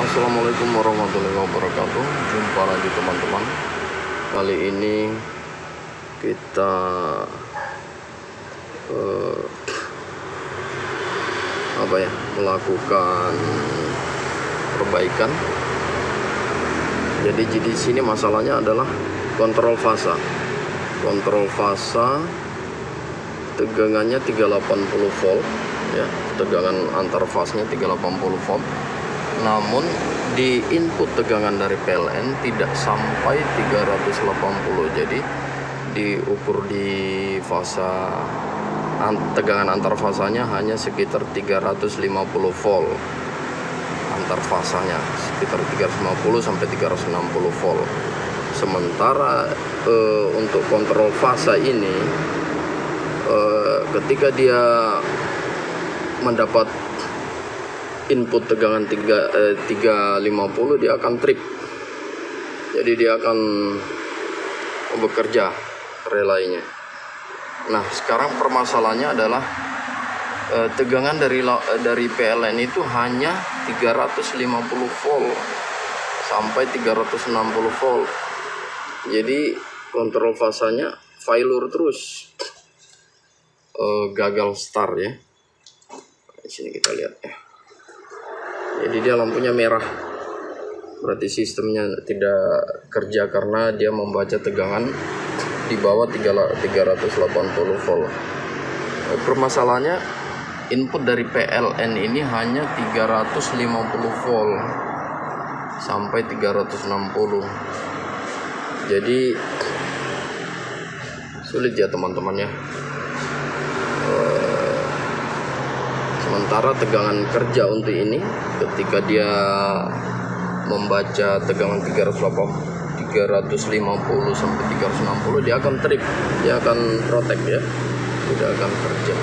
Assalamualaikum warahmatullahi wabarakatuh. Jumpa lagi teman-teman. Kali ini kita melakukan perbaikan. Jadi di sini masalahnya adalah kontrol fasa. Kontrol fasa tegangannya 380 volt ya, tegangan antar fasnya 380 volt. Namun di input tegangan dari PLN tidak sampai 380. Jadi diukur di fasa tegangan antar fasanya hanya sekitar 350 volt. Antar fasanya sekitar 350 sampai 360 volt. Sementara untuk kontrol fasa ini ketika dia mendapat input tegangan 350, dia akan trip. Jadi dia akan bekerja relainya. Nah, sekarang permasalahannya adalah tegangan dari PLN itu hanya 350 volt sampai 360 volt. Jadi kontrol fasanya failure terus, gagal start ya. Di sini kita lihat ya. Jadi dia lampunya merah, berarti sistemnya tidak kerja karena dia membaca tegangan di bawah 380 volt. Permasalahannya input dari PLN ini hanya 350 volt sampai 360. Jadi sulit ya teman-teman ya. Sementara tegangan kerja untuk ini ketika dia membaca tegangan 350 sampai 360, dia akan trip, dia akan protek ya, tidak akan kerja.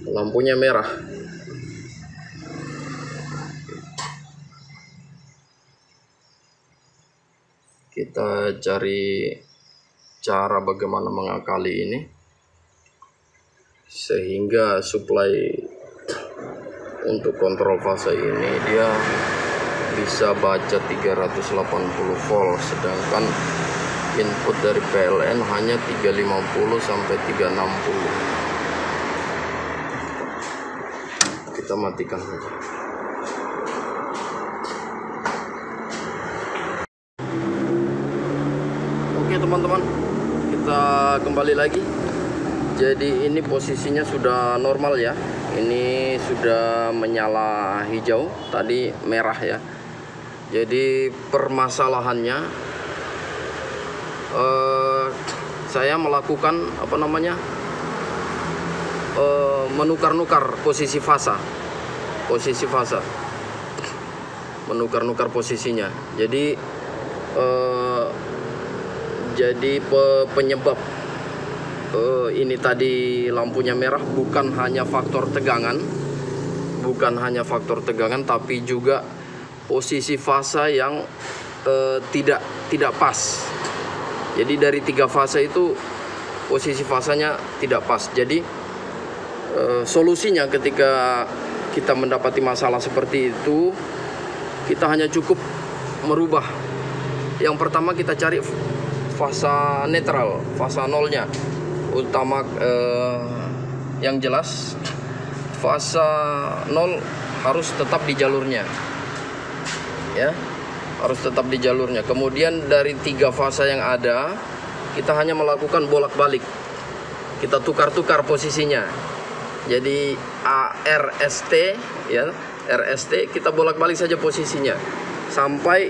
Lampunya merah. Kita cari cara bagaimana mengakali ini sehingga supply untuk kontrol fase ini dia bisa baca 380 volt, sedangkan input dari PLN hanya 350 sampai 360. Kita matikan saja. Oke teman-teman, kita kembali lagi. Jadi ini posisinya sudah normal ya. Ini sudah menyala hijau, tadi merah ya. Jadi permasalahannya saya melakukan menukar-nukar posisi fasa. Menukar-nukar posisinya. Jadi penyebab ini tadi lampunya merah bukan hanya faktor tegangan, tapi juga posisi fasa yang tidak pas. Jadi dari 3 fase itu posisi fasanya tidak pas. Jadi solusinya ketika kita mendapati masalah seperti itu, kita hanya cukup merubah. Yang pertama kita cari fasa netral, fasa nolnya. Utama yang jelas fasa 0 harus tetap di jalurnya ya, harus tetap di jalurnya. Kemudian dari 3 fasa yang ada, kita hanya melakukan bolak-balik, kita tukar-tukar posisinya. Jadi RST ya, RST kita bolak-balik saja posisinya sampai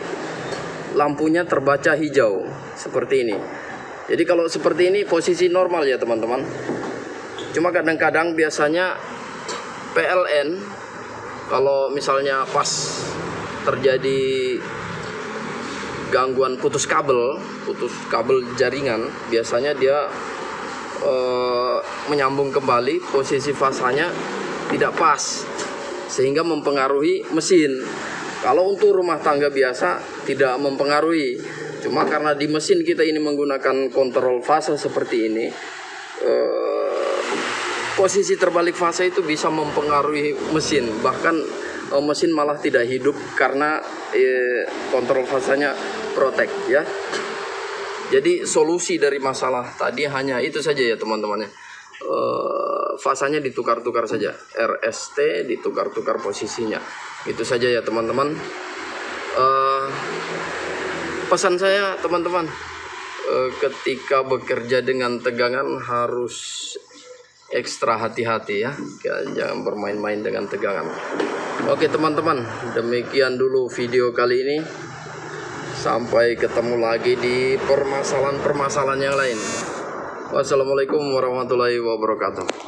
lampunya terbaca hijau seperti ini. Jadi kalau seperti ini posisi normal ya teman-teman. Cuma kadang-kadang biasanya PLN kalau misalnya pas terjadi gangguan putus kabel jaringan, biasanya dia menyambung kembali, posisi fasanya tidak pas sehingga mempengaruhi mesin. Kalau untuk rumah tangga biasa tidak mempengaruhi. Cuma karena di mesin kita ini menggunakan kontrol fase seperti ini, posisi terbalik fase itu bisa mempengaruhi mesin, bahkan mesin malah tidak hidup karena kontrol fasanya protek ya. Jadi solusi dari masalah tadi hanya itu saja ya teman-teman ya. Fasanya ditukar-tukar saja, RST ditukar-tukar posisinya, itu saja ya teman-teman. Pesan saya teman-teman, ketika bekerja dengan tegangan harus ekstra hati-hati ya, jangan bermain-main dengan tegangan. Oke teman-teman, demikian dulu video kali ini. Sampai ketemu lagi di permasalahan-permasalahan yang lain. Wassalamualaikum warahmatullahi wabarakatuh.